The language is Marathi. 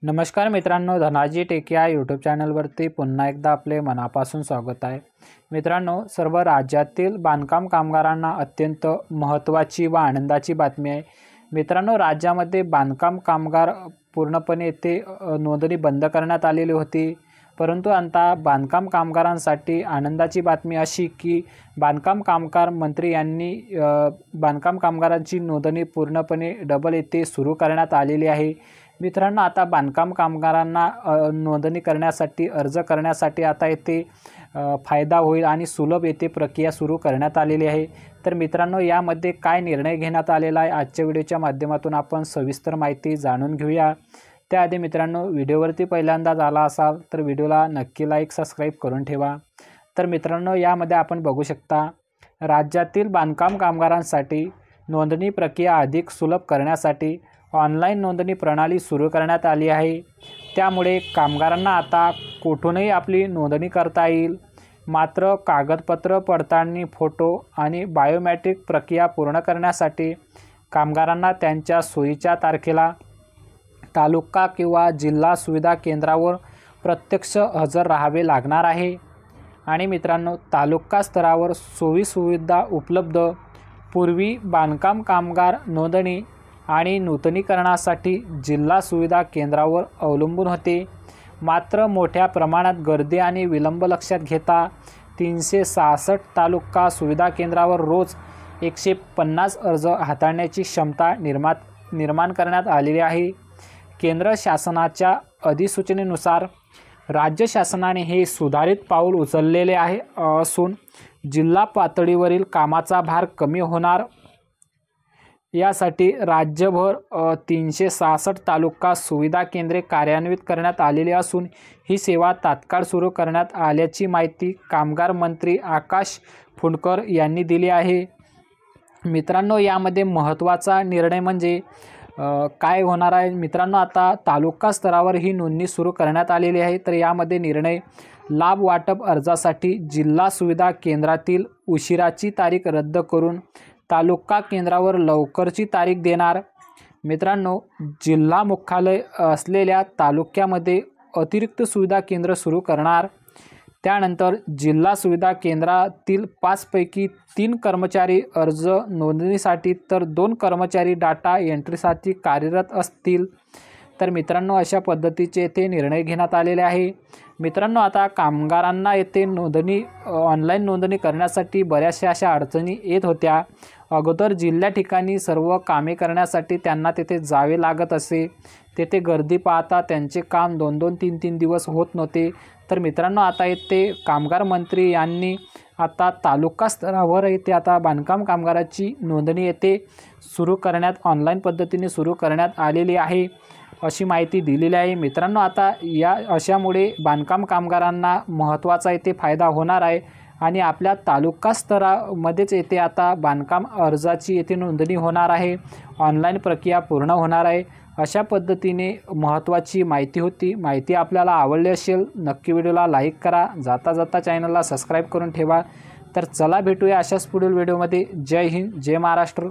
नमस्कार मित्रांनो, धनाजी टेक या यूट्यूब चॅनलवरती पुन्हा एकदा आपले मनापासून स्वागत आहे। मित्रांनो, सर्व राज्यातील बांधकाम कामगारांना अत्यंत महत्त्वाची व आनंदाची बातमी आहे। मित्रांनो, राज्यामध्ये बांधकाम कामगार पूर्णपणे ते नोंदणी बंद करण्यात आलेली होती, परंतु आता बांधकाम कामगारांसाठी आनंदाची बातमी अशी की बांधकाम कामगार मंत्री यांनी बांधकाम कामगारांची नोंदणी पूर्णपणे डबल येथे सुरू करण्यात आलेली आहे। मित्रांनो, आता बांधकाम कामगारांना नोंदणी करण्यासाठी अर्ज करण्यासाठी आता येथे फायदा होईल आणि सुलभ येथे प्रक्रिया सुरू करण्यात आलेली आहे। तर मित्रांनो, यामध्ये काय निर्णय घेण्यात आलेला आहे आजच्या व्हिडिओच्या माध्यमातून आपण सविस्तर माहिती जाणून घेऊया। त्याआधी मित्रांनो, व्हिडिओवरती पहिल्यांदाच आला असाल तर व्हिडिओला नक्की लाईक सबस्क्राईब करून ठेवा। तर मित्रांनो, यामध्ये आपण बघू शकता राज्यातील बांधकाम कामगारांसाठी नोंदणी प्रक्रिया अधिक सुलभ करण्यासाठी ऑनलाईन नोंदणी प्रणाली सुरू करण्यात आली आहे। त्यामुळे कामगारांना आता कुठूनही आपली नोंदणी करता येईल। मात्र कागदपत्र पडताळणी, फोटो आणि बायोमेट्रिक प्रक्रिया पूर्ण करण्यासाठी कामगारांना त्यांच्या सोयीच्या तारखेला तालुका किंवा जिल्हा सुविधा केंद्रावर प्रत्यक्ष हजर राहावे लागणार आहे। आणि मित्रांनो, तालुका स्तरावर सोयी सुविधा उपलब्ध। पूर्वी बांधकाम कामगार नोंदणी आणि नूतनीकरणासाठी जिल्हा सुविधा केंद्रावर अवलंबून होते। मात्र मोठ्या प्रमाणात गर्दी आणि विलंब लक्षात घेता 366 तालुका सुविधा केंद्रावर रोज 150 अर्ज हाताळण्याची क्षमता निर्माण करण्यात आलेली आहे। केंद्र शासनाच्या अधिसूचनेनुसार राज्य शासनाने हे सुधारित पाऊल उचललेले आहे असून जिल्हा पातळीवरील कामाचा भार कमी होणार यासाठी राज्यभर 366 तालुका सुविधा केंद्रे कार्यान्वित करण्यात आलेली असून ही सेवा तात्काळ सुरू करण्यात आल्याची माहिती कामगार मंत्री आकाश फुंडकर यांनी दिली आहे। मित्रांनो, यामध्ये महत्त्वाचा निर्णय म्हणजे काय होणार आहे मित्रांनो, आता तालुका स्तरावर ही नोंदणी सुरू करण्यात आलेली आहे। तर यामध्ये निर्णय लाभ वाटप अर्जासाठी जिल्हा सुविधा केंद्रातील उशिराची तारीख रद्द करून तालुका केंद्रावर लवकरची तारीख देणार। मित्रांनो, जिल्हा मुख्यालय असलेल्या तालुक्यामध्ये अतिरिक्त सुविधा केंद्र सुरू करणार। त्यानंतर जिल्हा सुविधा केंद्रातील 5 पैकी 3 कर्मचारी अर्ज नोंदणीसाठी तर 2 कर्मचारी डाटा एंट्रीसाठी कार्यरत असतील। तर मित्रांनो, अशा पद्धतीचे येथे निर्णय घेण्यात आलेले आहे। मित्रांनो, आता कामगारांना येथे ऑनलाईन नोंदणी करण्यासाठी बऱ्याचशा अशा अडचणी येत होत्या। अगोदर जिल्ह्या ठिकाणी सर्व कामे करण्यासाठी त्यांना तेथे जावे लागत असे। तेथे गर्दी पाहता त्यांचे काम 2-2, 3-3 दिवस होत नव्हते। तर मित्रांनो, आता येथे कामगार मंत्री यांनी आता तालुका स्तरावर येथे आता बांधकाम कामगाराची नोंदणी येथे सुरू करण्यात ऑनलाईन पद्धतीने सुरू करण्यात आलेली आहे अशी माहिती दिलेली आहे। मित्रांनो, आता अशामुळे बांधकाम कामगारांना महत्त्वाचा येथे फायदा होणार आहे आणि आपल्या तालुका स्तरामध्येच येथे आता बांधकाम अर्जाची येथे नोंदणी होणार आहे। ऑनलाईन प्रक्रिया पूर्ण होणार आहे। अशा पद्धतीने महत्त्वाची माहिती होती। माहिती आपल्याला आवडली असेल नक्की व्हिडिओला लाईक करा, जाता जाता चॅनलला सबस्क्राईब करून ठेवा। तर चला भेटूया अशाच पुढील व्हिडिओमध्ये। जय हिंद, जय महाराष्ट्र।